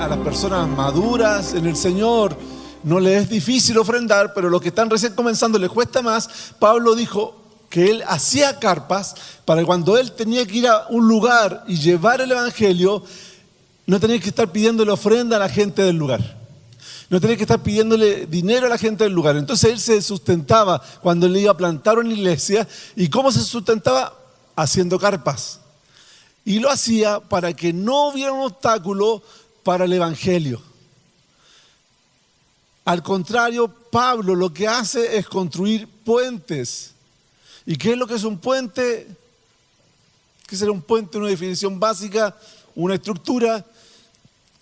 a las personas maduras en el Señor no les es difícil ofrendar, pero los que están recién comenzando les cuesta más. Pablo dijo que él hacía carpas para cuando él tenía que ir a un lugar y llevar el evangelio, no tenía que estar pidiéndole ofrenda a la gente del lugar. No tenía que estar pidiéndole dinero a la gente del lugar. Entonces él se sustentaba cuando él iba a plantar una iglesia. ¿Y cómo se sustentaba? Haciendo carpas. Y lo hacía para que no hubiera un obstáculo para el evangelio. Al contrario, Pablo lo que hace es construir puentes. ¿Y qué es lo que es un puente? ¿Qué será un puente? Una definición básica, una estructura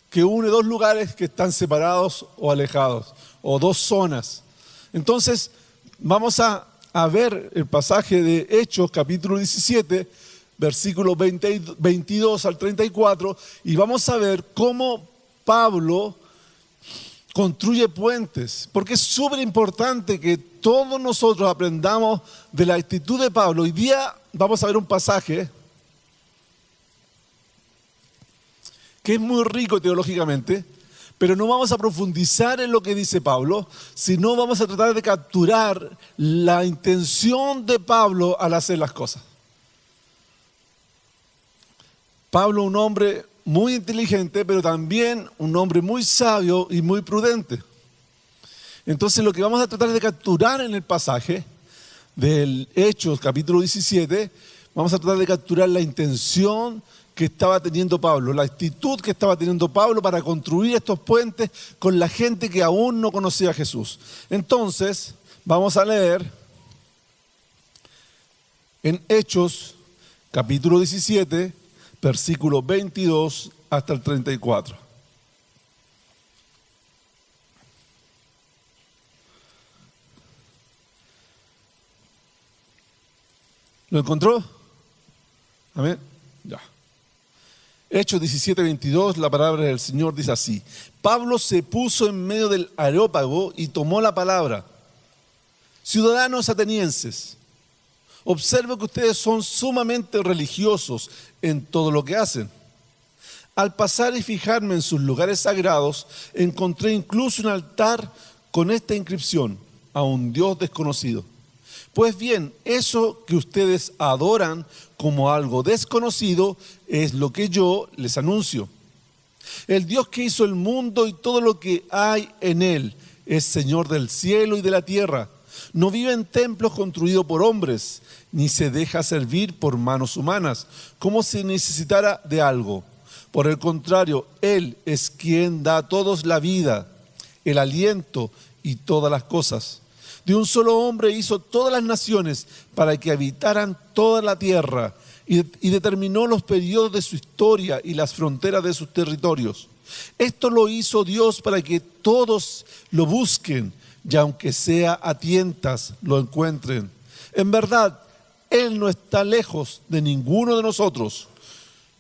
que une dos lugares que están separados o alejados, o dos zonas. Entonces, vamos a ver el pasaje de Hechos, capítulo 17, versículos 22 al 34, y vamos a ver cómo Pablo construye puentes, porque es súper importante que todos nosotros aprendamos de la actitud de Pablo. Hoy día vamos a ver un pasaje que es muy rico teológicamente, pero no vamos a profundizar en lo que dice Pablo, sino vamos a tratar de capturar la intención de Pablo al hacer las cosas. Pablo, un hombre muy inteligente, pero también un hombre muy sabio y muy prudente. Entonces lo que vamos a tratar de capturar en el pasaje del Hechos, capítulo 17, vamos a tratar de capturar la intención que estaba teniendo Pablo, la actitud que estaba teniendo Pablo para construir estos puentes con la gente que aún no conocía a Jesús. Entonces, vamos a leer en Hechos, capítulo 17, versículos 22 hasta el 34. ¿Lo encontró? Amén. Ya. Hechos 17, 22, la palabra del Señor dice así: Pablo se puso en medio del Areópago y tomó la palabra. Ciudadanos atenienses, observo que ustedes son sumamente religiosos en todo lo que hacen. Al pasar y fijarme en sus lugares sagrados, encontré incluso un altar con esta inscripción: a un Dios desconocido. Pues bien, eso que ustedes adoran como algo desconocido es lo que yo les anuncio. El Dios que hizo el mundo y todo lo que hay en él es Señor del cielo y de la tierra. No vive en templos construidos por hombres, ni se deja servir por manos humanas, como si necesitara de algo. Por el contrario, Él es quien da a todos la vida, el aliento y todas las cosas. De un solo hombre hizo todas las naciones para que habitaran toda la tierra y determinó los periodos de su historia y las fronteras de sus territorios. Esto lo hizo Dios para que todos lo busquen y aunque sea a tientas lo encuentren. En verdad, Él no está lejos de ninguno de nosotros,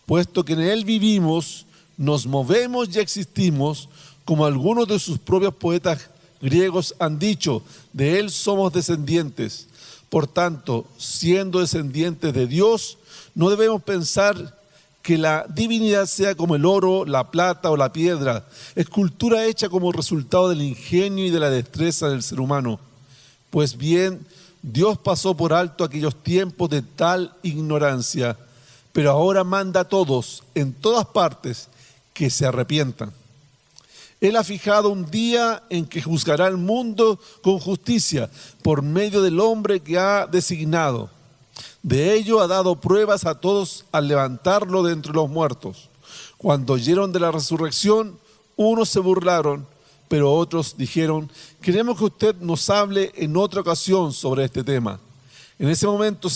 puesto que en Él vivimos, nos movemos y existimos, como algunos de sus propios poetas griegos han dicho, de Él somos descendientes. Por tanto, siendo descendientes de Dios, no debemos pensar que la divinidad sea como el oro, la plata o la piedra, escultura hecha como resultado del ingenio y de la destreza del ser humano. Pues bien, Dios pasó por alto aquellos tiempos de tal ignorancia, pero ahora manda a todos, en todas partes, que se arrepientan. Él ha fijado un día en que juzgará al mundo con justicia por medio del hombre que ha designado. De ello ha dado pruebas a todos al levantarlo de entre los muertos. Cuando oyeron de la resurrección, unos se burlaron, pero otros dijeron: queremos que usted nos hable en otra ocasión sobre este tema. En ese momento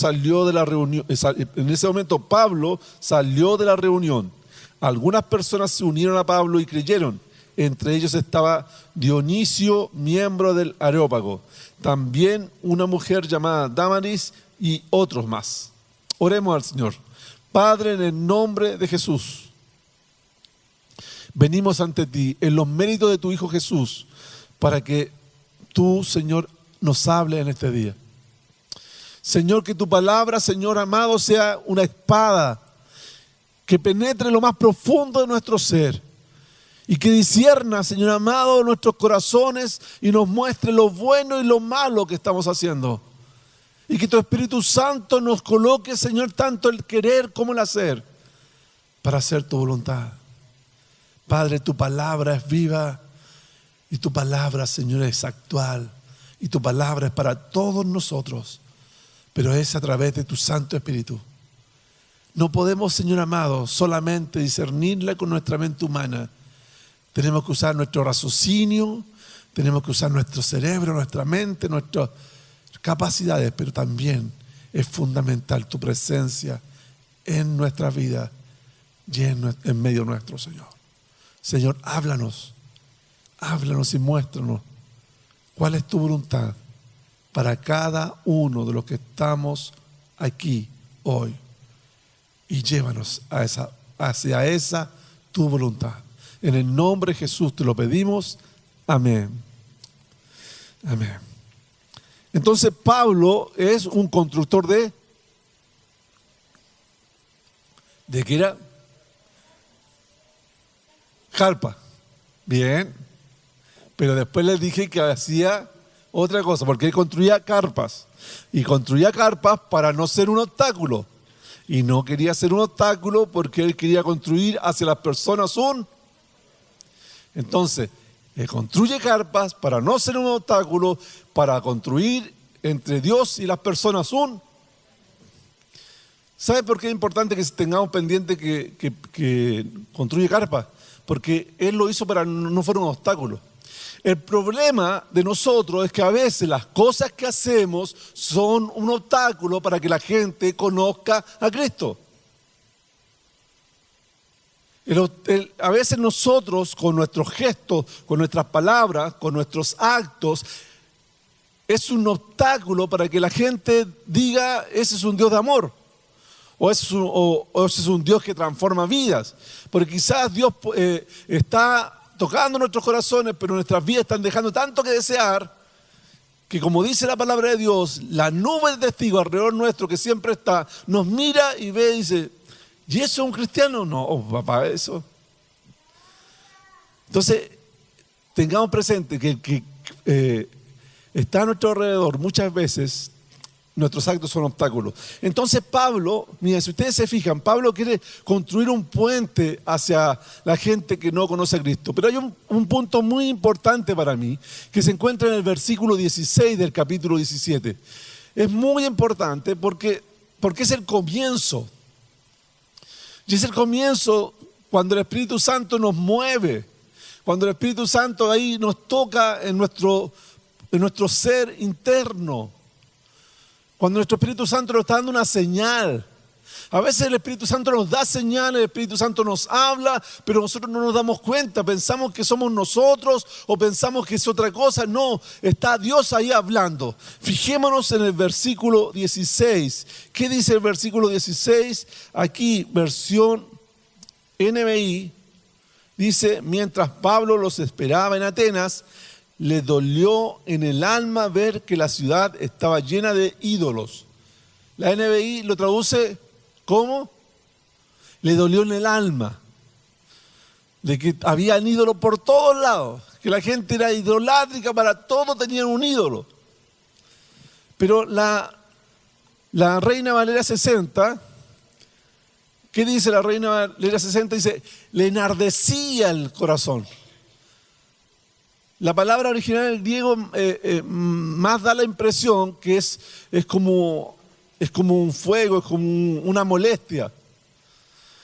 Pablo salió de la reunión. Algunas personas se unieron a Pablo y creyeron. Entre ellos estaba Dionisio, miembro del Areópago, también una mujer llamada Dámaris y otros más. Oremos al Señor. Padre, en el nombre de Jesús, venimos ante ti en los méritos de tu Hijo Jesús para que tú, Señor, nos hable en este día. Señor, que tu palabra, Señor amado, sea una espada que penetre en lo más profundo de nuestro ser Y que discierna, Señor amado, nuestros corazones y nos muestre lo bueno y lo malo que estamos haciendo. Y que tu Espíritu Santo nos coloque, Señor, tanto el querer como el hacer para hacer tu voluntad. Padre, tu palabra es viva y tu palabra, Señor, es actual. Y tu palabra es para todos nosotros, pero es a través de tu Santo Espíritu. No podemos, Señor amado, solamente discernirla con nuestra mente humana. Tenemos que usar nuestro raciocinio, tenemos que usar nuestro cerebro, nuestra mente, nuestras capacidades, pero también es fundamental tu presencia en nuestra vida y en medio nuestro, Señor. Señor, háblanos y muéstranos cuál es tu voluntad para cada uno de los que estamos aquí hoy. Y llévanos hacia esa tu voluntad. En el nombre de Jesús te lo pedimos. Amén. Amén. Entonces Pablo es un constructor ¿de qué era? Carpa. Bien. Pero después les dije que hacía otra cosa, porque él construía carpas. Y construía carpas para no ser un obstáculo. Y no quería ser un obstáculo porque él quería construir hacia las personas Entonces, él construye carpas para no ser un obstáculo, para construir entre Dios y las personas ¿Sabe por qué es importante que tengamos pendiente que construye carpas? Porque él lo hizo para no fuera un obstáculo. El problema de nosotros es que a veces las cosas que hacemos son un obstáculo para que la gente conozca a Cristo. A veces nosotros con nuestros gestos, con nuestras palabras, con nuestros actos, es un obstáculo para que la gente diga, ese es un Dios de amor. O ese es un Dios que transforma vidas. Porque quizás Dios está tocando nuestros corazones, pero nuestras vidas están dejando tanto que desear, que como dice la palabra de Dios, la nube de testigos alrededor nuestro que siempre está, nos mira y ve y dice, ¿y eso es un cristiano? No, papá, eso. Entonces, tengamos presente que está a nuestro alrededor muchas veces. Nuestros actos son obstáculos. Entonces Pablo, mira, si ustedes se fijan, Pablo quiere construir un puente hacia la gente que no conoce a Cristo. Pero hay un punto muy importante para mí, que se encuentra en el versículo 16 del capítulo 17. Es muy importante porque es el comienzo. Y es el comienzo cuando el Espíritu Santo nos mueve, cuando el Espíritu Santo ahí nos toca en nuestro ser interno. Cuando nuestro Espíritu Santo nos está dando una señal. A veces el Espíritu Santo nos da señales, el Espíritu Santo nos habla, pero nosotros no nos damos cuenta. Pensamos que somos nosotros o pensamos que es otra cosa. No, está Dios ahí hablando. Fijémonos en el versículo 16. ¿Qué dice el versículo 16? Aquí, versión NBI, dice, mientras Pablo los esperaba en Atenas, le dolió en el alma ver que la ciudad estaba llena de ídolos. La NBI lo traduce ¿cómo? Le dolió en el alma de que habían ídolos por todos lados, que la gente era idolátrica, para todo tenían un ídolo. Pero la Reina Valera 60, ¿qué dice la Reina Valera 60? Dice, le enardecía el corazón. La palabra original en griego más da la impresión que es como un fuego, es como una molestia.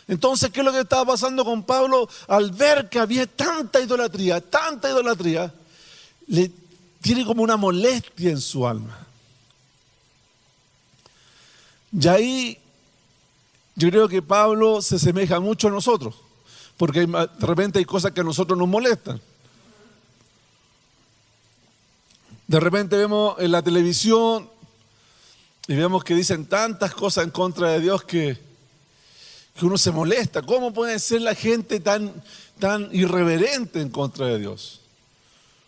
Entonces, ¿qué es lo que estaba pasando con Pablo? Al ver que había tanta idolatría, le tiene como una molestia en su alma. Y ahí yo creo que Pablo se asemeja mucho a nosotros, porque de repente hay cosas que a nosotros nos molestan. De repente vemos en la televisión y vemos que dicen tantas cosas en contra de Dios que uno se molesta. ¿Cómo puede ser la gente tan irreverente en contra de Dios?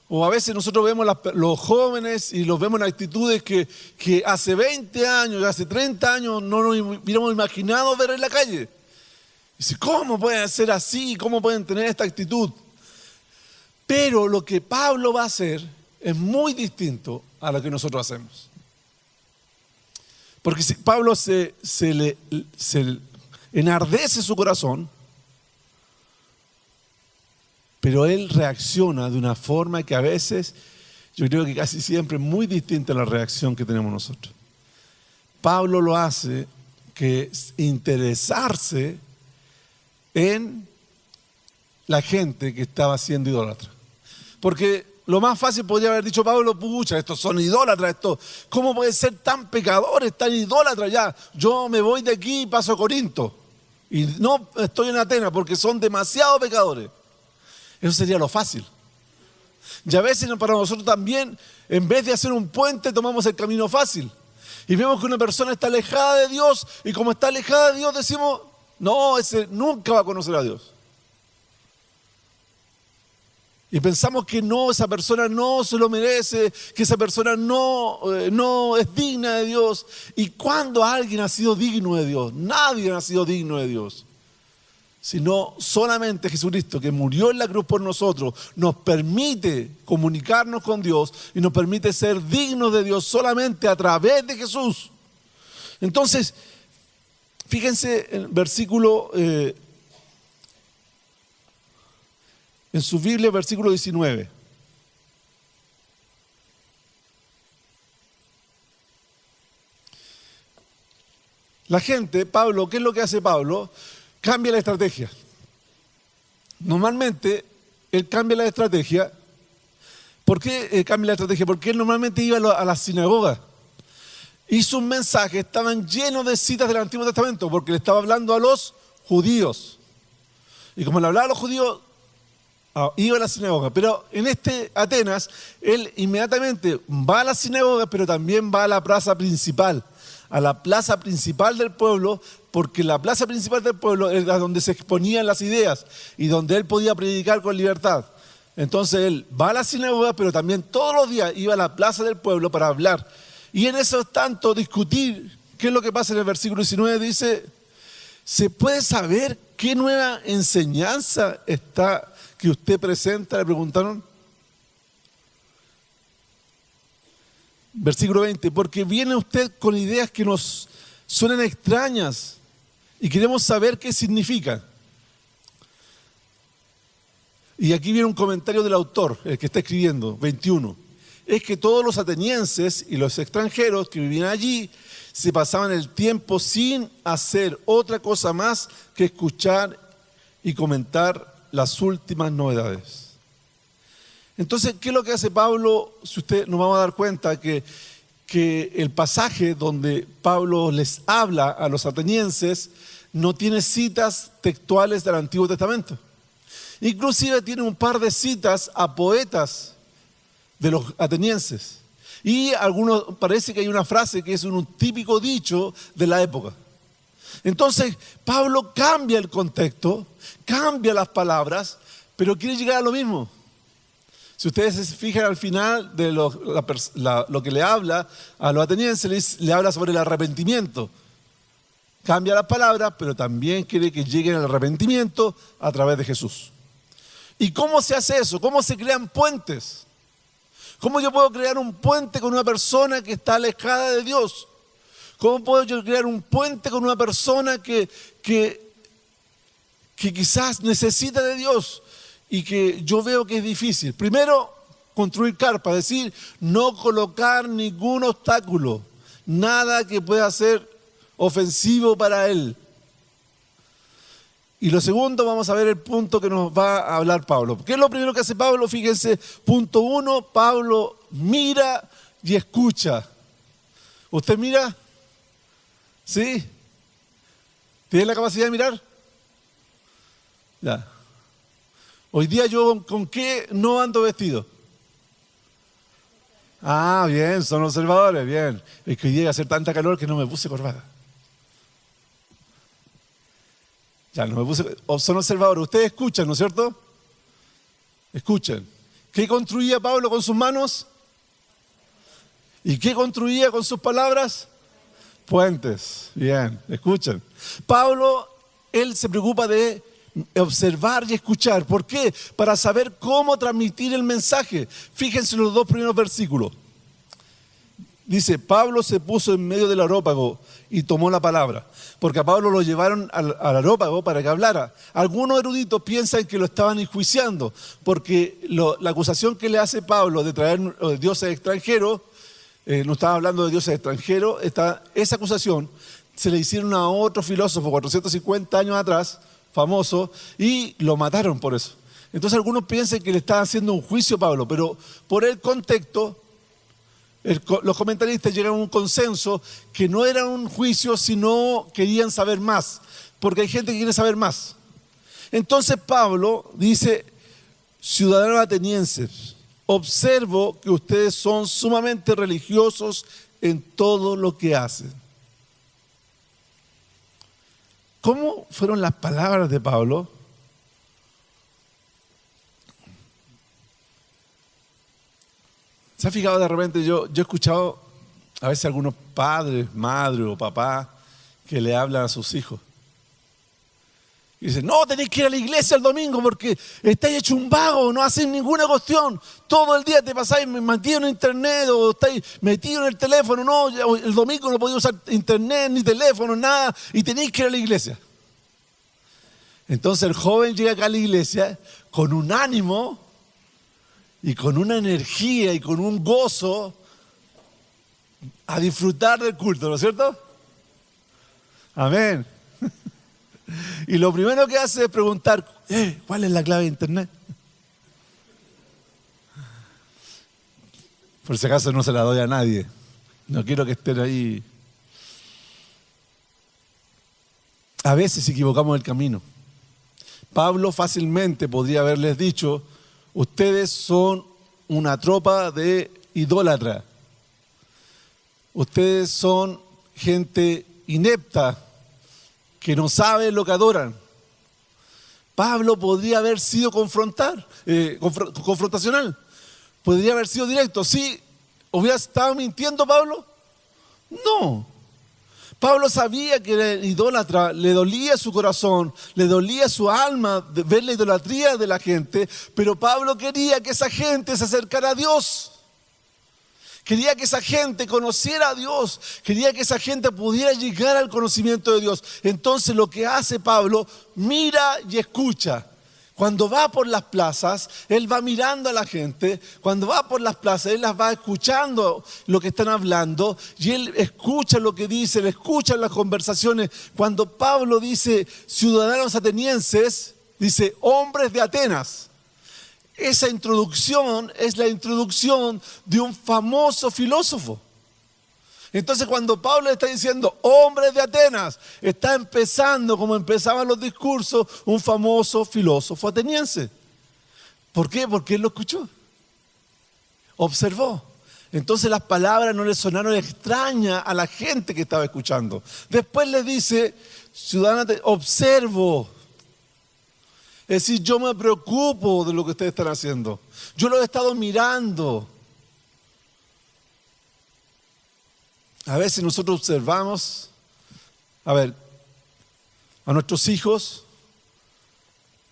O a veces nosotros vemos los jóvenes y los vemos en actitudes que hace 20 años, hace 30 años no nos hubiéramos imaginado ver en la calle. Y dice, ¿cómo pueden ser así? ¿Cómo pueden tener esta actitud? Pero lo que Pablo va a hacer es muy distinto a lo que nosotros hacemos. Porque si Pablo se enardece su corazón, pero él reacciona de una forma que a veces, yo creo que casi siempre es muy distinta a la reacción que tenemos nosotros. Pablo lo hace que es interesarse en la gente que estaba siendo idólatra. Porque lo más fácil podría haber dicho Pablo, pucha, estos son idólatras, ¿cómo pueden ser tan pecadores, tan idólatras ya? Yo me voy de aquí y paso a Corinto. Y no estoy en Atenas porque son demasiado pecadores. Eso sería lo fácil. Y a veces para nosotros también, en vez de hacer un puente, tomamos el camino fácil. Y vemos que una persona está alejada de Dios, y como está alejada de Dios decimos, no, ese nunca va a conocer a Dios. Y pensamos que no, esa persona no se lo merece, que esa persona no es digna de Dios. ¿Y cuándo alguien ha sido digno de Dios? Nadie ha sido digno de Dios. Sino solamente Jesucristo, que murió en la cruz por nosotros, nos permite comunicarnos con Dios y nos permite ser dignos de Dios solamente a través de Jesús. Entonces, fíjense en el versículo, en su Biblia, versículo 19. La gente, Pablo, ¿qué es lo que hace Pablo? Cambia la estrategia. Normalmente, él cambia la estrategia. ¿Por qué cambia la estrategia? Porque él normalmente iba a la sinagoga. Y sus mensajes estaban llenos de citas del Antiguo Testamento, porque le estaba hablando a los judíos. Y como le hablaba a los judíos, iba a la sinagoga. Pero en Atenas, él inmediatamente va a la sinagoga, pero también va a la plaza principal. A la plaza principal del pueblo, porque la plaza principal del pueblo era donde se exponían las ideas y donde él podía predicar con libertad. Entonces él va a la sinagoga, pero también todos los días iba a la plaza del pueblo para hablar. Y en eso tanto discutir, ¿qué es lo que pasa en el versículo 19? Dice, ¿se puede saber qué nueva enseñanza está que usted presenta? Le preguntaron. Versículo 20, porque viene usted con ideas que nos suenan extrañas y queremos saber qué significan. Y aquí viene un comentario del autor, el que está escribiendo, 21. Es que todos los atenienses y los extranjeros que vivían allí se pasaban el tiempo sin hacer otra cosa más que escuchar y comentar las últimas novedades. Entonces, ¿qué es lo que hace Pablo? Si usted nos vamos a dar cuenta que el pasaje donde Pablo les habla a los atenienses no tiene citas textuales del Antiguo Testamento. Inclusive tiene un par de citas a poetas de los atenienses. Y parece que hay una frase que es un típico dicho de la época. Entonces, Pablo cambia el contexto, cambia las palabras, pero quiere llegar a lo mismo. Si ustedes se fijan al final de lo que le habla a los atenienses, le habla sobre el arrepentimiento. Cambia las palabras, pero también quiere que lleguen al arrepentimiento a través de Jesús. ¿Y cómo se hace eso? ¿Cómo se crean puentes? ¿Cómo yo puedo crear un puente con una persona que está alejada de Dios? ¿Cómo puedo yo crear un puente con una persona que quizás necesita de Dios? Y que yo veo que es difícil. Primero, construir carpa, es decir, no colocar ningún obstáculo, nada que pueda ser ofensivo para él. Y lo segundo, vamos a ver el punto que nos va a hablar Pablo. ¿Qué es lo primero que hace Pablo? Fíjense, punto 1, Pablo mira y escucha. ¿Usted mira? ¿Sí? ¿Tiene la capacidad de mirar? Ya. Hoy día yo ¿con qué no ando vestido? Ah, bien, son observadores, bien. Es que hoy día iba a hacer tanta calor que no me puse corbata. Ya, no me puse, son observadores. Ustedes escuchan, ¿no es cierto? Escuchen. ¿Qué construía Pablo con sus manos? ¿Y qué construía con sus palabras? Puentes. Bien, escuchen. Pablo, él se preocupa de observar y escuchar. ¿Por qué? Para saber cómo transmitir el mensaje. Fíjense en los 2 primeros versículos. Dice, Pablo se puso en medio del areópago y tomó la palabra. Porque a Pablo lo llevaron al areópago para que hablara. Algunos eruditos piensan que lo estaban enjuiciando, porque la acusación que le hace Pablo de traer dioses extranjeros, no estaba hablando de dioses extranjeros, esa acusación se le hicieron a otro filósofo 450 años atrás, famoso, y lo mataron por eso. Entonces algunos piensan que le estaban haciendo un juicio a Pablo, pero por el contexto, los comentaristas llegaron a un consenso que no era un juicio, sino querían saber más, porque hay gente que quiere saber más. Entonces Pablo dice, ciudadanos atenienses, observo que ustedes son sumamente religiosos en todo lo que hacen. ¿Cómo fueron las palabras de Pablo? ¿Se ha fijado de repente? Yo he escuchado a veces algunos padres, madres o papás que le hablan a sus hijos. Y dicen, no, tenéis que ir a la iglesia el domingo porque estáis hecho un vago, no hacéis ninguna cuestión. Todo el día te pasáis metido en internet o estáis metido en el teléfono. No, el domingo no podéis usar internet, ni teléfono, nada, y tenéis que ir a la iglesia. Entonces el joven llega acá a la iglesia con un ánimo y con una energía y con un gozo a disfrutar del culto, ¿no es cierto? Amén. Y lo primero que hace es preguntar, ¿cuál es la clave de internet? Por si acaso no se la doy a nadie. No quiero que estén ahí. A veces equivocamos el camino. Pablo fácilmente podría haberles dicho, ustedes son una tropa de idólatras. Ustedes son gente inepta que no sabe lo que adoran. Pablo podría haber sido confrontacional. Podría haber sido directo. ¿Sí? ¿Hubiera estado mintiendo Pablo? No. Pablo sabía que era idólatra, le dolía su corazón, le dolía su alma de ver la idolatría de la gente, pero Pablo quería que esa gente se acercara a Dios. Quería que esa gente conociera a Dios, quería que esa gente pudiera llegar al conocimiento de Dios. Entonces lo que hace Pablo, mira y escucha. Cuando va por las plazas, él va mirando a la gente. Cuando va por las plazas, él las va escuchando lo que están hablando. Y él escucha lo que dicen, escucha las conversaciones. Cuando Pablo dice ciudadanos atenienses, dice hombres de Atenas. Esa introducción es la introducción de un famoso filósofo. Entonces cuando Pablo está diciendo hombres de Atenas, está empezando como empezaban los discursos un famoso filósofo ateniense. ¿Por qué? Porque él lo escuchó, observó. Entonces las palabras no le sonaron extrañas a la gente que estaba escuchando. Después le dice, ciudadanos, observo. Es decir, yo me preocupo de lo que ustedes están haciendo. Yo lo he estado mirando. A veces nosotros observamos, a nuestros hijos,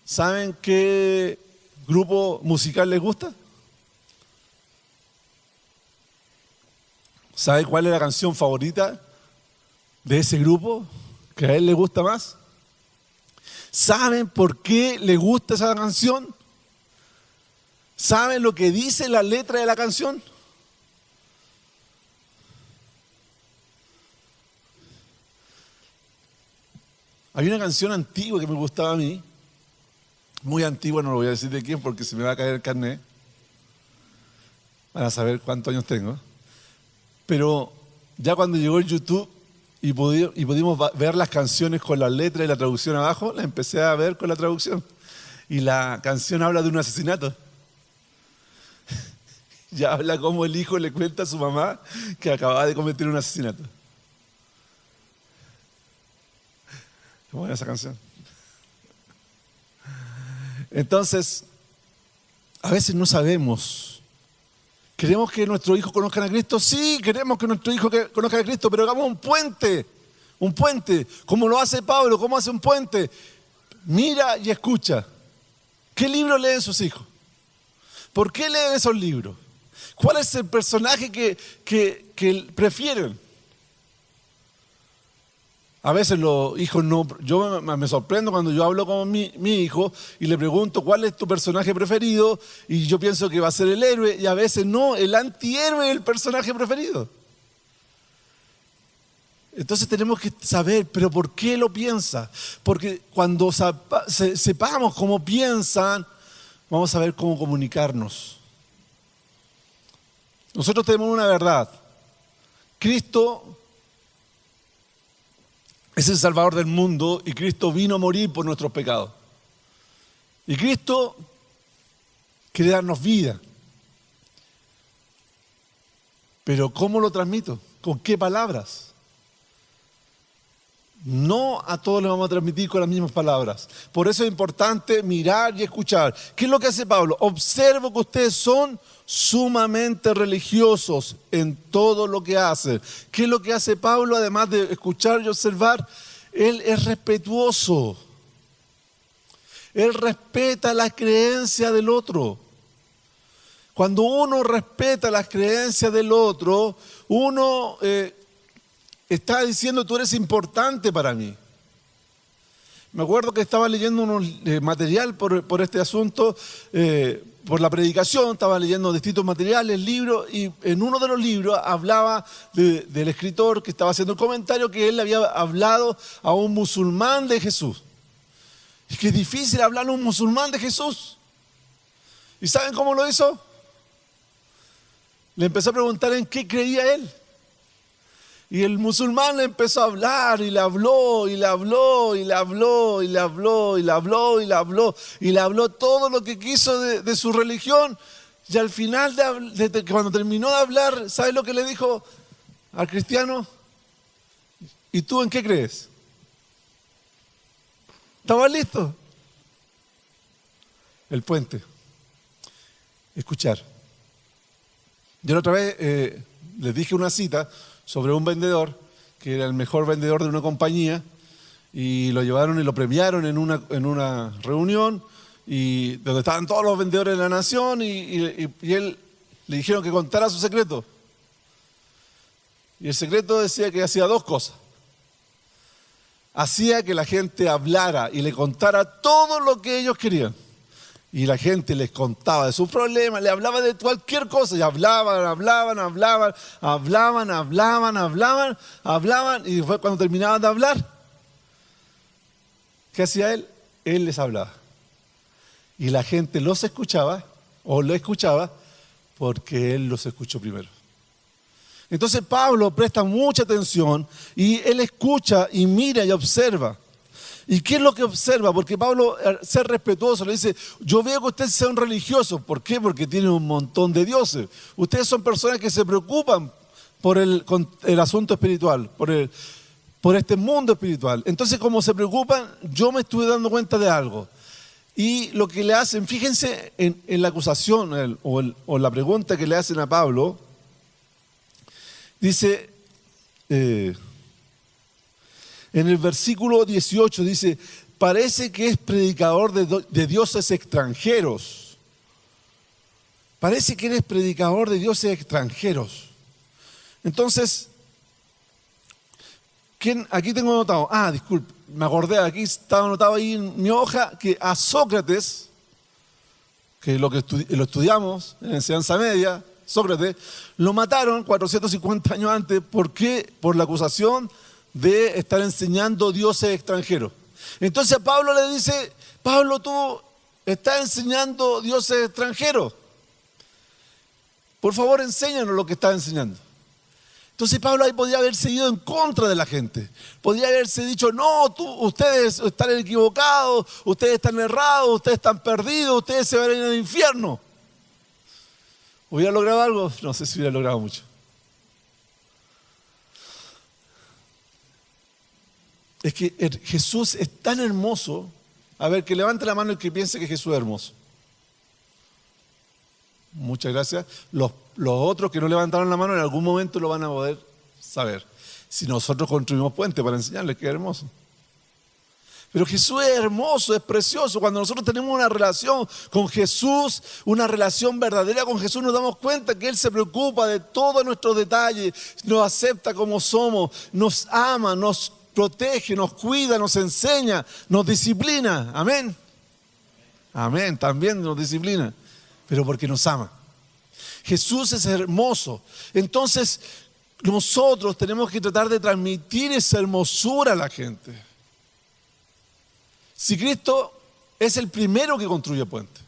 ¿saben qué grupo musical les gusta? ¿Sabe cuál es la canción favorita de ese grupo que a él le gusta más? ¿Saben por qué le gusta esa canción? ¿Saben lo que dice la letra de la canción? Hay una canción antigua que me gustaba a mí, muy antigua, no lo voy a decir de quién porque se me va a caer el carnet, para saber cuántos años tengo. Pero ya cuando llegó el YouTube y pudimos ver las canciones con la letra y la traducción abajo, la empecé a ver con la traducción. Y la canción habla de un asesinato. Ya habla como el hijo le cuenta a su mamá que acababa de cometer un asesinato. Qué buena esa canción. Entonces, a veces no sabemos. ¿Queremos que nuestros hijos conozcan a Cristo? Sí, queremos que nuestros hijos conozcan a Cristo, pero hagamos un puente, como lo hace Pablo. ¿Cómo hace un puente? mira y escucha. ¿Qué libro leen sus hijos? ¿Por qué leen esos libros? ¿Cuál es el personaje que prefieren? A veces los hijos no... Yo me sorprendo cuando yo hablo con mi hijo y le pregunto cuál es tu personaje preferido y yo pienso que va a ser el héroe y a veces no, el antihéroe es el personaje preferido. Entonces tenemos que saber, pero ¿por qué lo piensa? Porque cuando sepamos cómo piensan, vamos a ver cómo comunicarnos. Nosotros tenemos una verdad. Cristo es el Salvador del mundo y Cristo vino a morir por nuestros pecados. Y Cristo quiere darnos vida. Pero ¿cómo lo transmito? ¿Con qué palabras? No a todos les vamos a transmitir con las mismas palabras. Por eso es importante mirar y escuchar. ¿Qué es lo que hace Pablo? Observo que ustedes son sumamente religiosos en todo lo que hacen. ¿Qué es lo que hace Pablo? Además de escuchar y observar, él es respetuoso. Él respeta las creencias del otro. Cuando uno respeta las creencias del otro, uno está diciendo, tú eres importante para mí. Me acuerdo que estaba leyendo unos material por este asunto, por la predicación, estaba leyendo distintos materiales, libros, y en uno de los libros hablaba del escritor que estaba haciendo el comentario que él le había hablado a un musulmán de Jesús. Es que es difícil hablarle a un musulmán de Jesús. ¿Y saben cómo lo hizo? Le empezó a preguntar en qué creía él. Y el musulmán le empezó a hablar y le habló, y le habló, y le habló, y le habló, y le habló, y le habló, y le habló todo lo que quiso de su religión. Y al final, cuando terminó de hablar, ¿sabes lo que le dijo al cristiano? ¿Y tú en qué crees? ¿Estabas listo? El puente. Escuchar. Yo la otra vez les dije una cita sobre un vendedor, que era el mejor vendedor de una compañía, y lo llevaron y lo premiaron en una reunión, y donde estaban todos los vendedores de la nación, y él le dijeron que contara su secreto. Y el secreto decía que hacía dos cosas. Hacía que la gente hablara y le contara todo lo que ellos querían. Y la gente les contaba de sus problemas, le hablaba de cualquier cosa, y hablaban, y después cuando terminaban de hablar, ¿qué hacía él? Él les hablaba. Y la gente los escuchaba, o lo escuchaba, porque él los escuchó primero. Entonces Pablo presta mucha atención, y él escucha, y mira, y observa. ¿Y qué es lo que observa? Porque Pablo, ser respetuoso, le dice, yo veo que ustedes son religiosos. ¿Por qué? Porque tienen un montón de dioses. Ustedes son personas que se preocupan por el asunto espiritual, por este mundo espiritual. Entonces, como se preocupan, yo me estuve dando cuenta de algo. Y lo que le hacen, fíjense en la acusación o la pregunta que le hacen a Pablo, dice... en el versículo 18 dice, parece que es predicador de dioses extranjeros. Parece que eres predicador de dioses extranjeros. Entonces, aquí tengo anotado, disculpe, me acordé, aquí estaba anotado ahí en mi hoja, que a Sócrates, que lo estudiamos en enseñanza media, Sócrates, lo mataron 450 años antes. ¿Por qué? Por la acusación de estar enseñando dioses extranjeros. Entonces a Pablo le dice, Pablo, tú estás enseñando dioses extranjeros. Por favor, enséñanos lo que estás enseñando. Entonces Pablo ahí podría haberse ido en contra de la gente. Podría haberse dicho, no, ustedes están equivocados, ustedes están errados, ustedes están perdidos, ustedes se van a ir al infierno. ¿Hubiera logrado algo? No sé si hubiera logrado mucho. Es que Jesús es tan hermoso. A ver, que levante la mano el que piense que Jesús es hermoso. Muchas gracias. Los otros que no levantaron la mano en algún momento lo van a poder saber. Si nosotros construimos puentes para enseñarles que es hermoso. Pero Jesús es hermoso, es precioso. Cuando nosotros tenemos una relación con Jesús, una relación verdadera con Jesús, nos damos cuenta que Él se preocupa de todos nuestros detalles, nos acepta como somos, nos ama, nos protege, nos cuida, nos enseña, nos disciplina. Amén. Amén, también nos disciplina, pero porque nos ama. Jesús es hermoso. Entonces, nosotros tenemos que tratar de transmitir esa hermosura a la gente. Si Cristo es el primero que construye puentes.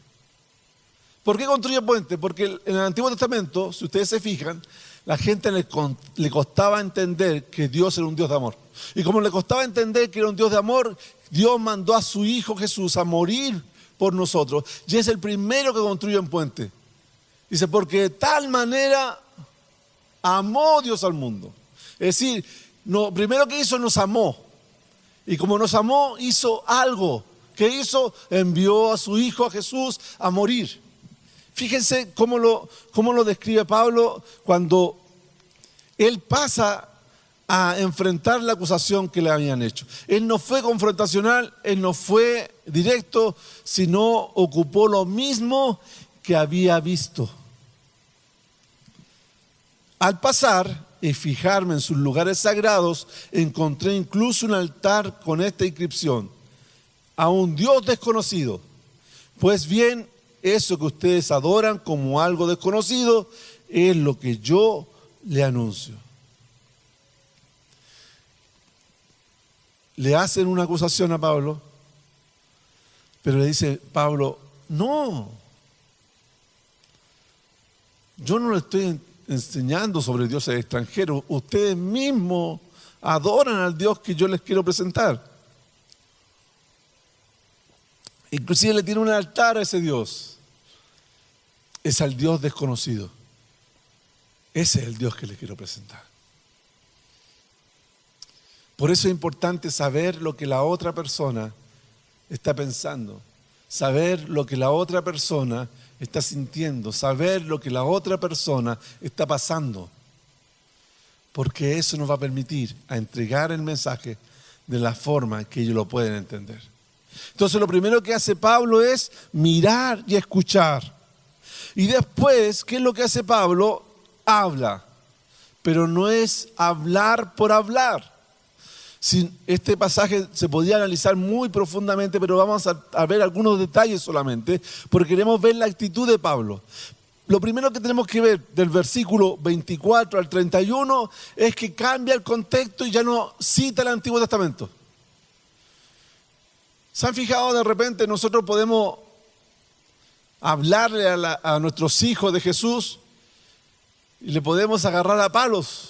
¿Por qué construye puentes? Porque en el Antiguo Testamento, si ustedes se fijan, la gente le costaba entender que Dios era un Dios de amor. Y como le costaba entender que era un Dios de amor, Dios mandó a su Hijo Jesús a morir por nosotros. Y es el primero que construye un puente. Dice, porque de tal manera amó Dios al mundo. Es decir, lo primero que hizo, nos amó. Y como nos amó, hizo algo. ¿Qué hizo? Envió a su Hijo, a Jesús, a morir. Fíjense cómo lo describe Pablo cuando él pasa a enfrentar la acusación que le habían hecho. Él no fue confrontacional, él no fue directo, sino ocupó lo mismo que había visto. Al pasar y fijarme en sus lugares sagrados, encontré incluso un altar con esta inscripción: a un Dios desconocido. Pues bien, eso que ustedes adoran como algo desconocido es lo que yo le anuncio. Le hacen una acusación a Pablo, pero le dice Pablo, no, yo no le estoy enseñando sobre dioses extranjeros, ustedes mismos adoran al Dios que yo les quiero presentar. Inclusive le tiene un altar a ese Dios. Es al Dios desconocido. Ese es el Dios que les quiero presentar. Por eso es importante saber lo que la otra persona está pensando, saber lo que la otra persona está sintiendo, saber lo que la otra persona está pasando, porque eso nos va a permitir a entregar el mensaje de la forma que ellos lo pueden entender. Entonces lo primero que hace Pablo es mirar y escuchar. Y después, ¿qué es lo que hace Pablo? Habla, pero no es hablar por hablar. Este pasaje se podría analizar muy profundamente, pero vamos a ver algunos detalles solamente, porque queremos ver la actitud de Pablo. Lo primero que tenemos que ver del versículo 24 al 31 es que cambia el contexto y ya no cita el Antiguo Testamento. ¿Se han fijado? De repente nosotros podemos hablarle a nuestros hijos de Jesús y le podemos agarrar a palos.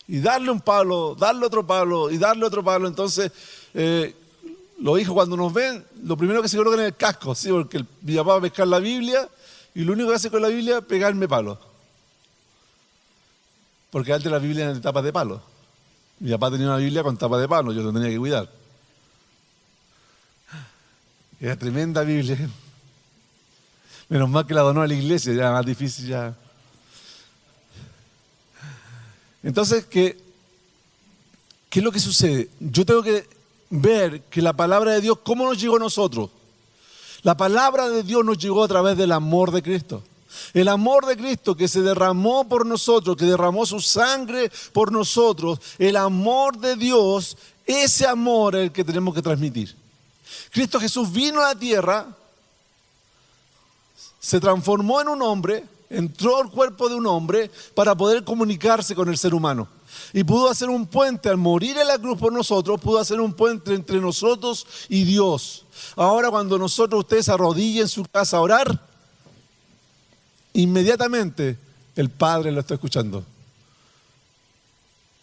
Y darle un palo, darle otro palo y darle otro palo. Entonces, los hijos cuando nos ven, lo primero que se colocan es el casco, ¿sí? Porque mi papá va a pescar la Biblia y lo único que hace con la Biblia es pegarme palos. Porque antes la Biblia era de tapas de palo. Mi papá tenía una Biblia con tapas de palo, yo lo tenía que cuidar. Era tremenda Biblia. Menos mal que la donó a la iglesia, ya era más difícil ya. Entonces, ¿qué es lo que sucede? Yo tengo que ver que la palabra de Dios, ¿cómo nos llegó a nosotros? La palabra de Dios nos llegó a través del amor de Cristo. El amor de Cristo que se derramó por nosotros, que derramó su sangre por nosotros. El amor de Dios, ese amor es el que tenemos que transmitir. Cristo Jesús vino a la tierra, se transformó en un hombre, entró al cuerpo de un hombre para poder comunicarse con el ser humano. Y pudo hacer un puente, al morir en la cruz por nosotros, pudo hacer un puente entre nosotros y Dios. Ahora cuando ustedes se arrodillen en su casa a orar, inmediatamente el Padre lo está escuchando.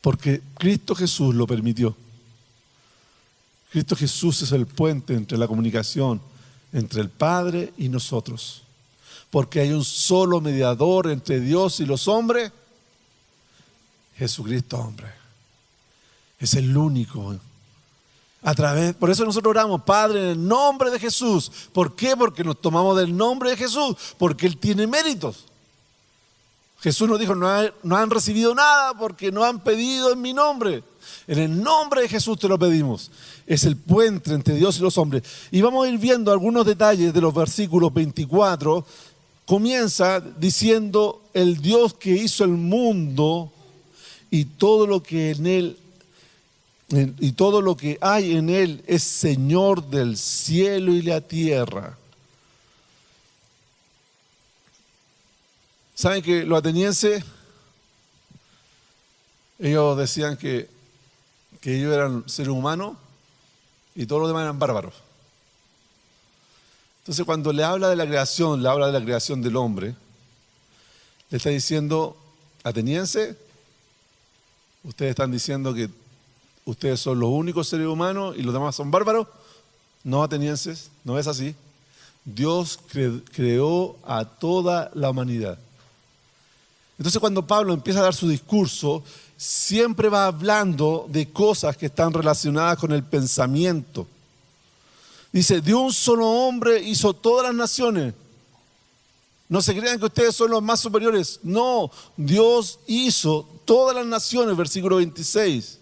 Porque Cristo Jesús lo permitió. Cristo Jesús es el puente entre la comunicación entre el Padre y nosotros. Porque hay un solo mediador entre Dios y los hombres, Jesucristo hombre. Es el único. Por eso nosotros oramos, Padre, en el nombre de Jesús. ¿Por qué? Porque nos tomamos del nombre de Jesús, porque Él tiene méritos. Jesús nos dijo, no han recibido nada porque no han pedido en mi nombre. En el nombre de Jesús te lo pedimos. Es el puente entre Dios y los hombres. Y vamos a ir viendo algunos detalles de los versículos 24. Comienza diciendo: el Dios que hizo el mundo y todo lo que en él y todo lo que hay en él es Señor del cielo y la tierra. ¿Saben que los atenienses, ellos decían que ellos eran seres humanos y todos los demás eran bárbaros? Entonces, cuando le habla de la creación, le habla de la creación del hombre, le está diciendo: atenienses, ustedes están diciendo que ustedes son los únicos seres humanos y los demás son bárbaros. No, atenienses, no es así. Dios creó a toda la humanidad. Entonces, cuando Pablo empieza a dar su discurso, siempre va hablando de cosas que están relacionadas con el pensamiento. Dice: de un solo hombre hizo todas las naciones. No se crean que ustedes son los más superiores. No, Dios hizo todas las naciones, versículo 26.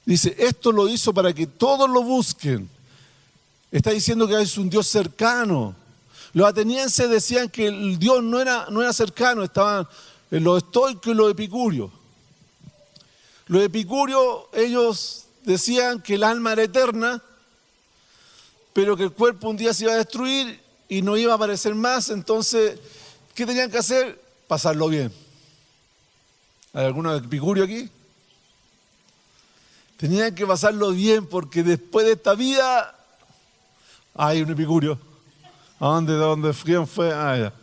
Dice: esto lo hizo para que todos lo busquen. Está diciendo que es un Dios cercano. Los atenienses decían que el Dios no era cercano, estaban en los estoicos y los epicúreos. Los epicúreos, ellos decían que el alma era eterna, pero que el cuerpo un día se iba a destruir y no iba a aparecer más. Entonces, ¿qué tenían que hacer? Pasarlo bien. ¿Hay alguno epicúreo aquí? Tenían que pasarlo bien, porque después de esta vida hay un epicúreo. ¿A dónde? ¿Quién fue? Ah, ya.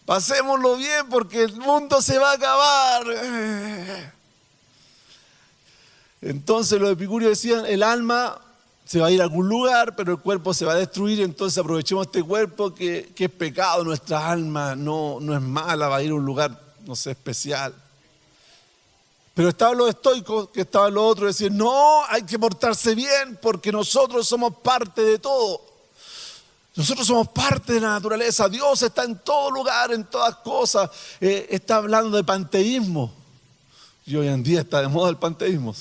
Pasémoslo bien porque el mundo se va a acabar. Entonces los epicúreos decían: el alma se va a ir a algún lugar, pero el cuerpo se va a destruir. Entonces aprovechemos este cuerpo que es pecado. Nuestra alma no es mala, va a ir a un lugar, no sé, especial. Pero estaban los estoicos, que estaban los otros, decían: no, hay que portarse bien porque nosotros somos parte de todo. Nosotros somos parte de la naturaleza. Dios está en todo lugar, en todas cosas. Está hablando de panteísmo. Y hoy en día está de moda el panteísmo.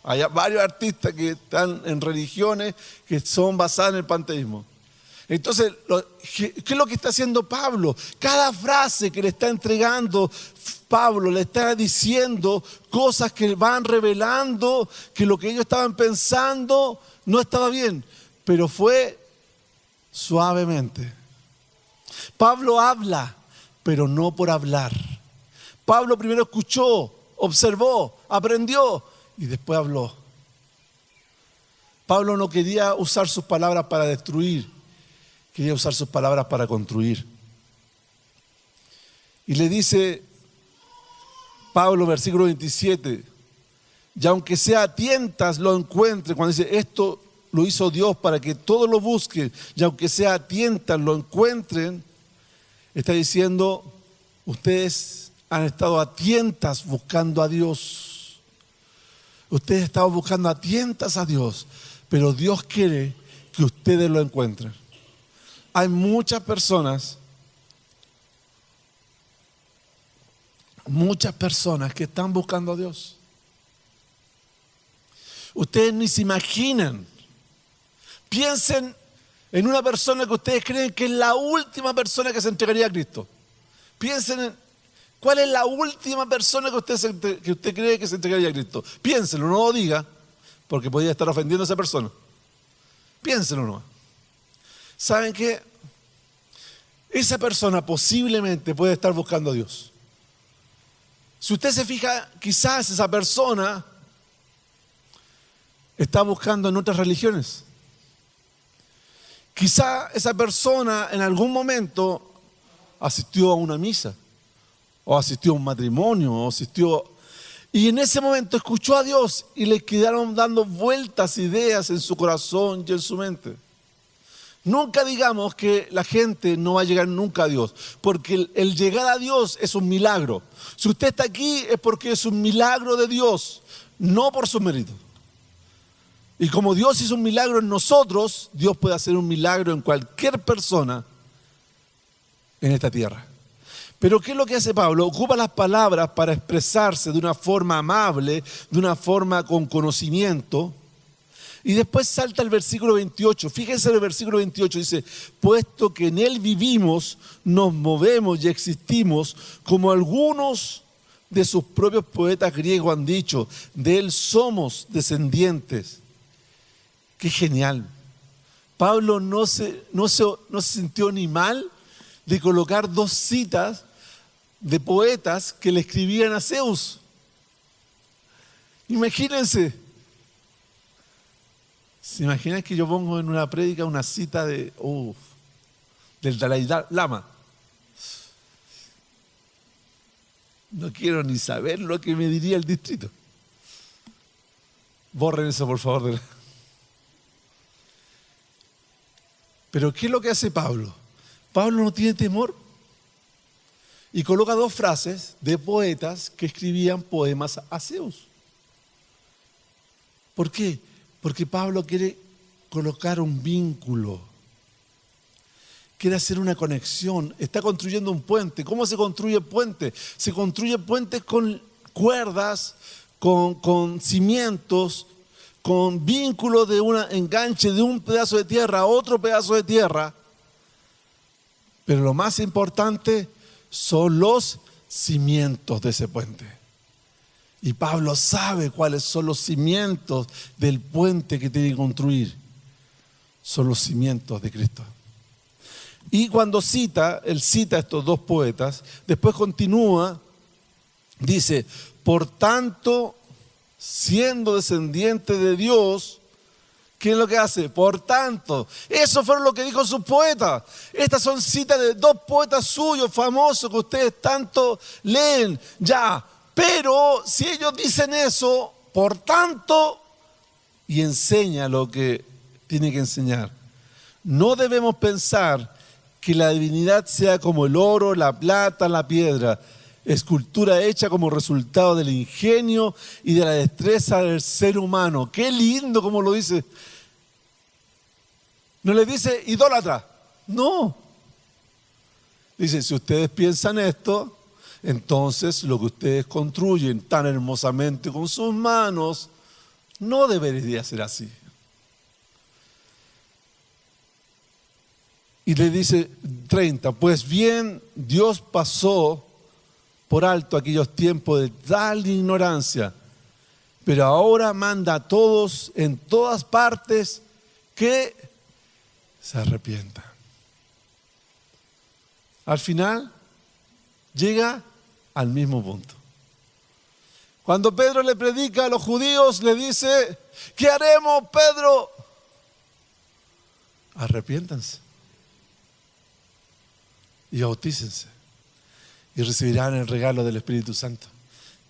Hay varios artistas que están en religiones que son basadas en el panteísmo. Entonces, ¿qué es lo que está haciendo Pablo? Cada frase que le está entregando Pablo, le está diciendo cosas que van revelando que lo que ellos estaban pensando no estaba bien, pero fue suavemente. Pablo habla, pero no por hablar. Pablo primero escuchó, observó, aprendió y después habló. Pablo no quería usar sus palabras para destruir, quería usar sus palabras para construir. Y le dice Pablo, versículo 27, y aunque sea a tientas lo encuentre, cuando dice esto lo hizo Dios para que todos lo busquen, y aunque sea a tientas lo encuentren, está diciendo: ustedes han estado a tientas buscando a Dios. Ustedes han estado buscando a tientas a Dios, pero Dios quiere que ustedes lo encuentren. Hay muchas personas que están buscando a Dios. Ustedes ni se imaginan. Piensen en una persona que ustedes creen que es la última persona que se entregaría a Cristo. Piensen en cuál es la última persona que usted cree que se entregaría a Cristo. Piénsenlo, no lo diga, porque podría estar ofendiendo a esa persona. Piénsenlo nomás. ¿Saben qué? Esa persona posiblemente puede estar buscando a Dios. Si usted se fija, quizás esa persona está buscando en otras religiones. Quizá esa persona en algún momento asistió a una misa, o asistió a un matrimonio, y en ese momento escuchó a Dios y le quedaron dando vueltas ideas en su corazón y en su mente. Nunca digamos que la gente no va a llegar nunca a Dios, porque el llegar a Dios es un milagro. Si usted está aquí es porque es un milagro de Dios, no por su mérito. Y como Dios hizo un milagro en nosotros, Dios puede hacer un milagro en cualquier persona en esta tierra. Pero ¿qué es lo que hace Pablo? Ocupa las palabras para expresarse de una forma amable, de una forma con conocimiento. Y después salta el versículo 28. Fíjense en el versículo 28, dice: puesto que en él vivimos, nos movemos y existimos, como algunos de sus propios poetas griegos han dicho, de él somos descendientes. ¡Qué genial! Pablo no se sintió ni mal de colocar dos citas de poetas que le escribían a Zeus. Imagínense. ¿Se imaginan que yo pongo en una prédica una cita del Dalai Lama? No quiero ni saber lo que me diría el distrito. Borren eso, por favor. Pero ¿qué es lo que hace Pablo? Pablo no tiene temor y coloca dos frases de poetas que escribían poemas a Zeus. ¿Por qué? Porque Pablo quiere colocar un vínculo, quiere hacer una conexión, está construyendo un puente. ¿Cómo se construye puente? Se construye puentes con cuerdas, con cimientos, con vínculos de un enganche de un pedazo de tierra a otro pedazo de tierra. Pero lo más importante son los cimientos de ese puente. Y Pablo sabe cuáles son los cimientos del puente que tiene que construir. Son los cimientos de Cristo. Y cuando él cita a estos dos poetas, después continúa, dice: por tanto, siendo descendiente de Dios, ¿qué es lo que hace? Por tanto, eso fue lo que dijo sus poetas. Estas son citas de dos poetas suyos famosos que ustedes tanto leen ya. Pero si ellos dicen eso, por tanto, y enseña lo que tiene que enseñar. No debemos pensar que la divinidad sea como el oro, la plata, la piedra, escultura hecha como resultado del ingenio y de la destreza del ser humano. Qué lindo como lo dice. No le dice idólatra, no. Dice: si ustedes piensan esto, entonces lo que ustedes construyen tan hermosamente con sus manos no debería ser así. Y le dice 30, pues bien, Dios pasó por alto aquellos tiempos de tal ignorancia, pero ahora manda a todos en todas partes que se arrepientan. Al final llega al mismo punto. Cuando Pedro le predica a los judíos, le dice: ¿qué haremos, Pedro? Arrepiéntanse y bautícense y recibirán el regalo del Espíritu Santo.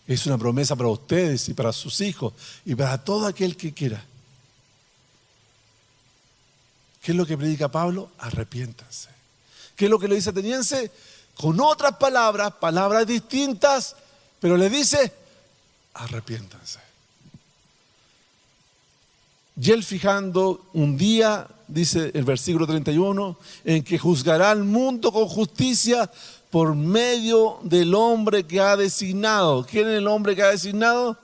Es una promesa para ustedes y para sus hijos y para todo aquel que quiera. ¿Qué es lo que predica Pablo? Arrepiéntanse. ¿Qué es lo que le dice ateniense? Con otras palabras, palabras distintas, pero le dice: arrepiéntanse. Y él fijando un día, dice el versículo 31, en que juzgará al mundo con justicia por medio del hombre que ha designado. ¿Quién es el hombre que ha designado?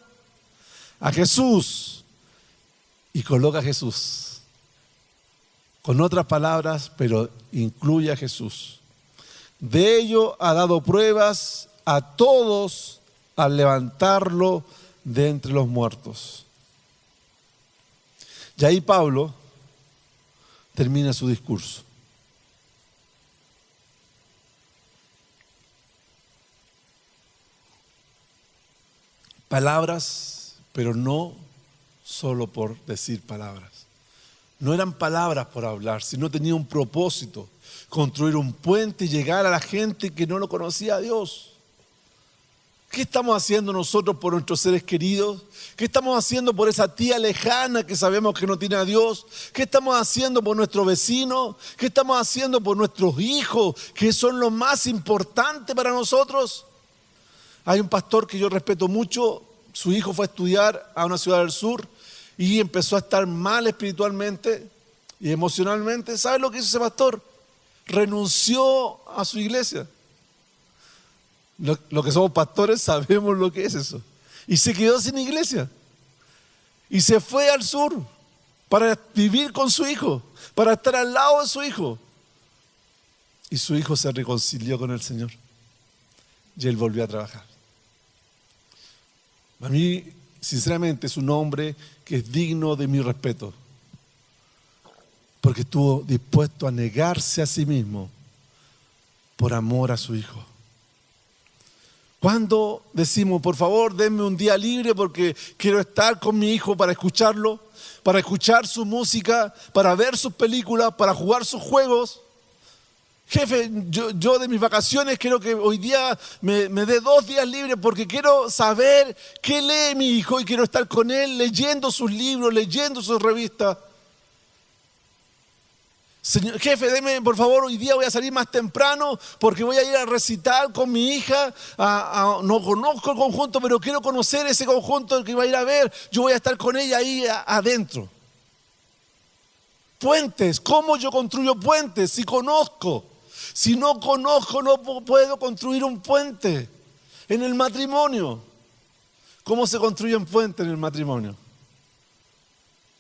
A Jesús. Y coloca a Jesús. Con otras palabras, pero incluye a Jesús. De ello ha dado pruebas a todos al levantarlo de entre los muertos. Y ahí Pablo termina su discurso. Palabras, pero no solo por decir palabras. No eran palabras por hablar, sino tenía un propósito: construir un puente y llegar a la gente que no lo conocía a Dios. ¿Qué estamos haciendo nosotros por nuestros seres queridos? ¿Qué estamos haciendo por esa tía lejana que sabemos que no tiene a Dios? ¿Qué estamos haciendo por nuestro vecino? ¿Qué estamos haciendo por nuestros hijos, que son lo más importante para nosotros? Hay un pastor que yo respeto mucho. Su hijo fue a estudiar a una ciudad del sur y empezó a estar mal espiritualmente y emocionalmente. ¿Sabe lo que hizo ese pastor? Renunció a su iglesia. Lo que somos pastores sabemos lo que es eso. Y se quedó sin iglesia. Y se fue al sur para vivir con su hijo, para estar al lado de su hijo. Y su hijo se reconcilió con el Señor. Y él volvió a trabajar. A mí, sinceramente, es un hombre que es digno de mi respeto. Porque estuvo dispuesto a negarse a sí mismo por amor a su hijo. Cuando decimos, por favor, denme un día libre porque quiero estar con mi hijo para escucharlo, para escuchar su música, para ver sus películas, para jugar sus juegos. Jefe, yo de mis vacaciones quiero que hoy día me dé 2 días libres porque quiero saber qué lee mi hijo y quiero estar con él leyendo sus libros, leyendo sus revistas. Señor, jefe, deme, por favor, hoy día voy a salir más temprano porque voy a ir a recitar con mi hija. No conozco el conjunto, pero quiero conocer ese conjunto que va a ir a ver. Yo voy a estar con ella ahí adentro. Puentes, ¿cómo yo construyo puentes? Si conozco. Si no conozco, no puedo construir un puente. En el matrimonio, ¿cómo se construye un puente en el matrimonio?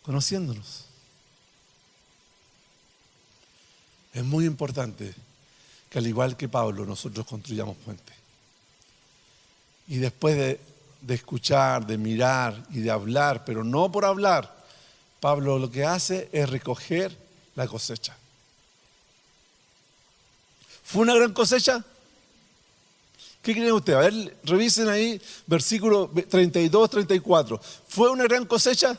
Conociéndonos. Es muy importante que al igual que Pablo nosotros construyamos puentes. Y después de escuchar, de mirar y de hablar, pero no por hablar, Pablo lo que hace es recoger la cosecha. ¿Fue una gran cosecha? ¿Qué creen ustedes? A ver, revisen ahí versículos 32, 34. ¿Fue una gran cosecha?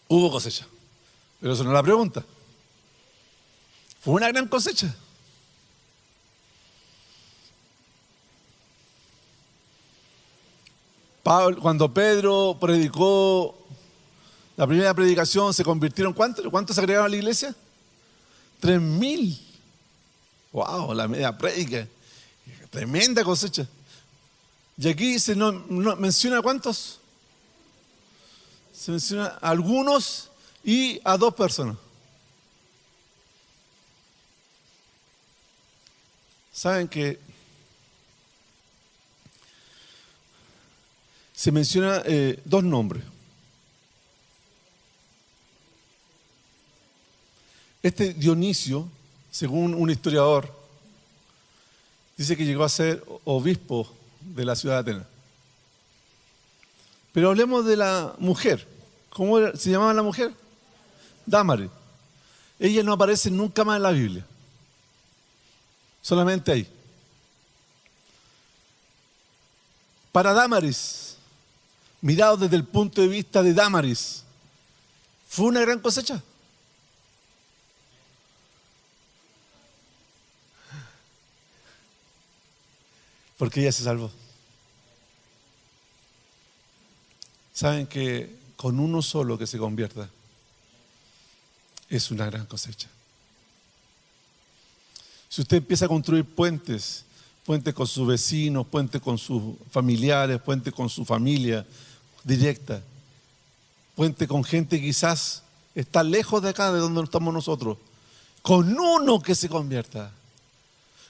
Hubo cosecha, pero eso no es la pregunta. ¿Fue una gran cosecha? Cuando Pedro predicó la primera predicación, se convirtieron, ¿cuántos se agregaron a la iglesia? 3,000. ¡Wow! La media predica. Tremenda cosecha. Y aquí se menciona ¿cuántos? Se menciona a algunos y a 2 personas. Saben que se menciona 2 nombres. Este Dionisio, según un historiador, dice que llegó a ser obispo de la ciudad de Atenas. Pero hablemos de la mujer. ¿Cómo se llamaba la mujer? Dámaris. Ella no aparece nunca más en la Biblia. Solamente ahí. Para Dámaris, mirado desde el punto de vista de Dámaris, ¿fue una gran cosecha? Porque ella se salvó. Saben que con uno solo que se convierta es una gran cosecha. Si usted empieza a construir puentes con sus vecinos, puentes con sus familiares, puentes con su familia directa, puentes con gente que quizás está lejos de acá, de donde estamos nosotros, con uno que se convierta,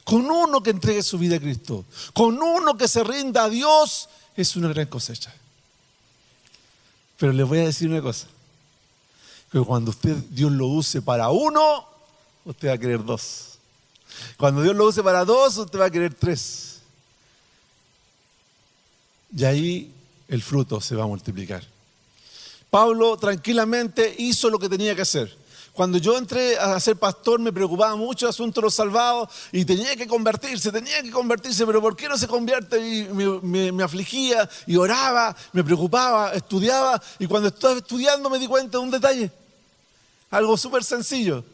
con uno que entregue su vida a Cristo, con uno que se rinda a Dios, es una gran cosecha. Pero les voy a decir una cosa, que cuando Dios lo use para uno, usted va a querer 2. Cuando Dios lo use para 2, usted va a querer 3. Y ahí el fruto se va a multiplicar. Pablo tranquilamente hizo lo que tenía que hacer. Cuando yo entré a ser pastor me preocupaba mucho el asunto de los salvados y tenía que convertirse, pero ¿por qué no se convierte? Y me afligía y oraba, me preocupaba, estudiaba, y cuando estaba estudiando me di cuenta de un detalle, algo súper sencillo,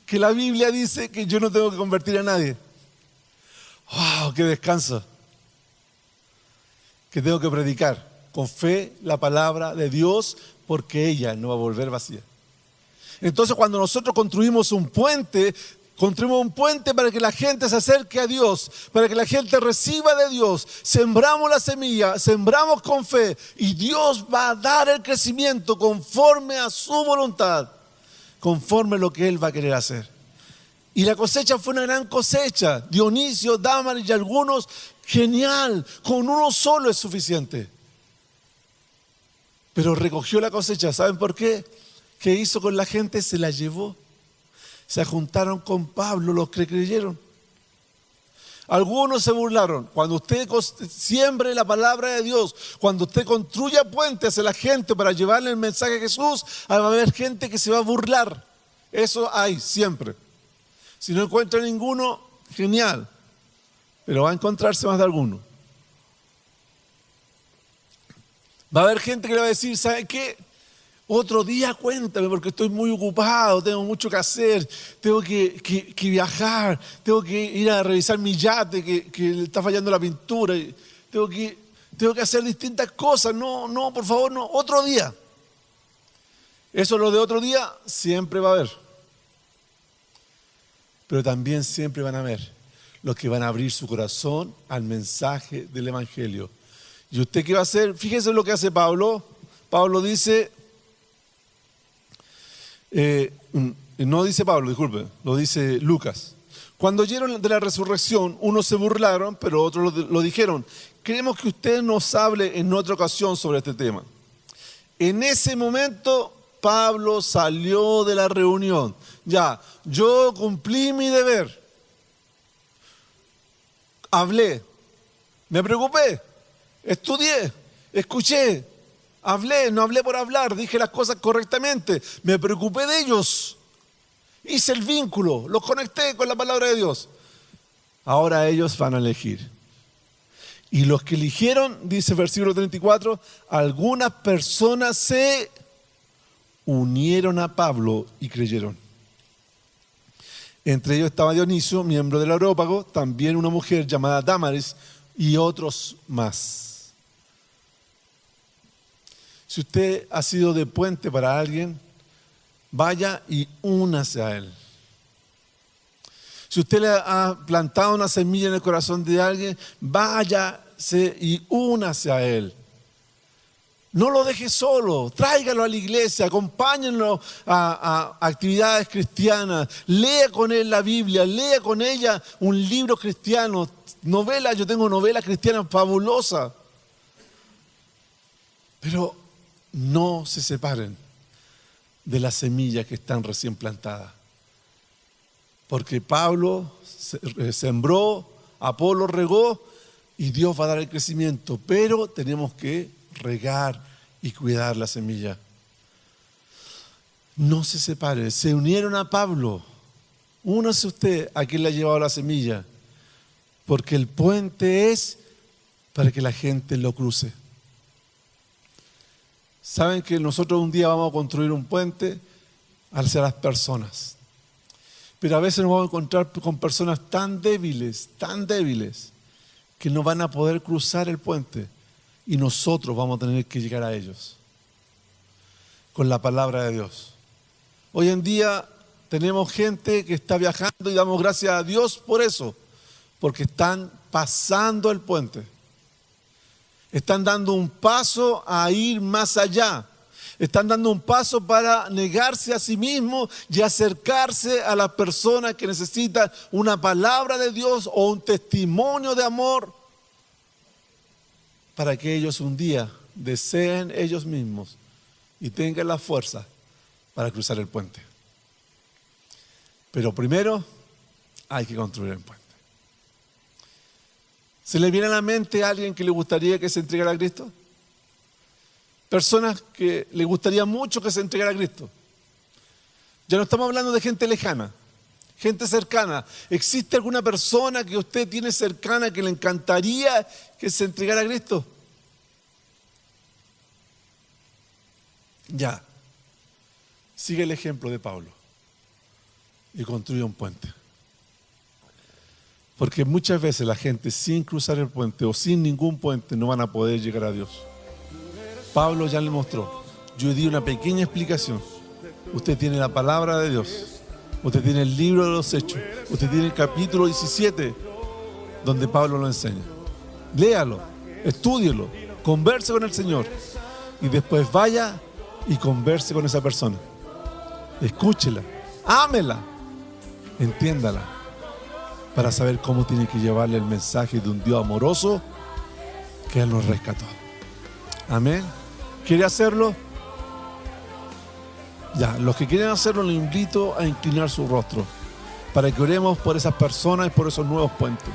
que la Biblia dice que yo no tengo que convertir a nadie. ¡Wow! ¡Qué descanso! Que tengo que predicar con fe la palabra de Dios porque ella no va a volver vacía. Entonces cuando nosotros construimos un puente para que la gente se acerque a Dios, para que la gente reciba de Dios, sembramos la semilla, sembramos con fe y Dios va a dar el crecimiento conforme a su voluntad. conforme a lo que Él va a querer hacer. Y la cosecha fue una gran cosecha. Dionisio, Dámaris y algunos, genial, con uno solo es suficiente. Pero recogió la cosecha, ¿saben por qué? ¿Qué hizo con la gente? Se la llevó. Se juntaron con Pablo los que creyeron. Algunos se burlaron. Cuando usted siembre la palabra de Dios, cuando usted construya puentes hacia la gente para llevarle el mensaje a Jesús, va a haber gente que se va a burlar. Eso hay siempre. Si no encuentra ninguno, genial. Pero va a encontrarse más de alguno. Va a haber gente que le va a decir, ¿sabe qué? Otro día cuéntame porque estoy muy ocupado, tengo mucho que hacer, tengo que viajar, tengo que ir a revisar mi yate que le está fallando la pintura, tengo que hacer distintas cosas, no, por favor, no, otro día. Eso lo de otro día siempre va a haber. Pero también siempre van a haber los que van a abrir su corazón al mensaje del Evangelio. ¿Y usted qué va a hacer? Fíjese lo que hace Pablo. Pablo dice... no dice Pablo, disculpe, lo dice Lucas. Cuando oyeron de la resurrección, unos se burlaron, pero otros lo dijeron. Queremos que usted nos hable en otra ocasión sobre este tema. En ese momento, Pablo salió de la reunión. Ya, yo cumplí mi deber. Hablé, me preocupé, estudié, escuché. Hablé, no hablé por hablar, dije las cosas correctamente, me preocupé de ellos, hice el vínculo, los conecté con la palabra de Dios. Ahora ellos van a elegir. Y los que eligieron, dice versículo 34, algunas personas se unieron a Pablo y creyeron. Entre ellos estaba Dionisio, miembro del Areópago, también una mujer llamada Dámaris y otros más. Si usted ha sido de puente para alguien, vaya y únase a él. Si usted le ha plantado una semilla en el corazón de alguien, váyase y únase a él. No lo deje solo, tráigalo a la iglesia, acompáñenlo a actividades cristianas, lea con él la Biblia, lea con ella un libro cristiano, novela, yo tengo novelas cristianas fabulosas. Pero no se separen de las semillas que están recién plantadas. Porque Pablo sembró, Apolo regó y Dios va a dar el crecimiento. Pero tenemos que regar y cuidar la semilla. No se separen. Se unieron a Pablo. Únase usted a quien le ha llevado la semilla. Porque el puente es para que la gente lo cruce. Saben que nosotros un día vamos a construir un puente hacia las personas. Pero a veces nos vamos a encontrar con personas tan débiles, que no van a poder cruzar el puente. Y nosotros vamos a tener que llegar a ellos con la palabra de Dios. Hoy en día tenemos gente que está viajando y damos gracias a Dios por eso. Porque están pasando el puente. Están dando un paso a ir más allá. Están dando un paso para negarse a sí mismos y acercarse a las personas que necesitan una palabra de Dios o un testimonio de amor para que ellos un día deseen ellos mismos y tengan la fuerza para cruzar el puente. Pero primero hay que construir el puente. ¿Se le viene a la mente a alguien que le gustaría que se entregara a Cristo? Personas que le gustaría mucho que se entregara a Cristo. Ya no estamos hablando de gente lejana, gente cercana. ¿Existe alguna persona que usted tiene cercana que le encantaría que se entregara a Cristo? Ya. Sigue el ejemplo de Pablo y construye un puente. Porque muchas veces la gente sin cruzar el puente o sin ningún puente no van a poder llegar a Dios. Pablo ya le mostró. Yo di una pequeña explicación. Usted tiene la palabra de Dios. Usted tiene el libro de los Hechos. Usted tiene el capítulo 17 donde Pablo lo enseña. Léalo, estúdielo, converse con el Señor y después vaya y converse con esa persona. Escúchela, ámela, entiéndala, para saber cómo tiene que llevarle el mensaje de un Dios amoroso que Él nos rescató. Amén. ¿Quiere hacerlo? Ya, los que quieren hacerlo, les invito a inclinar su rostro para que oremos por esas personas y por esos nuevos puentes.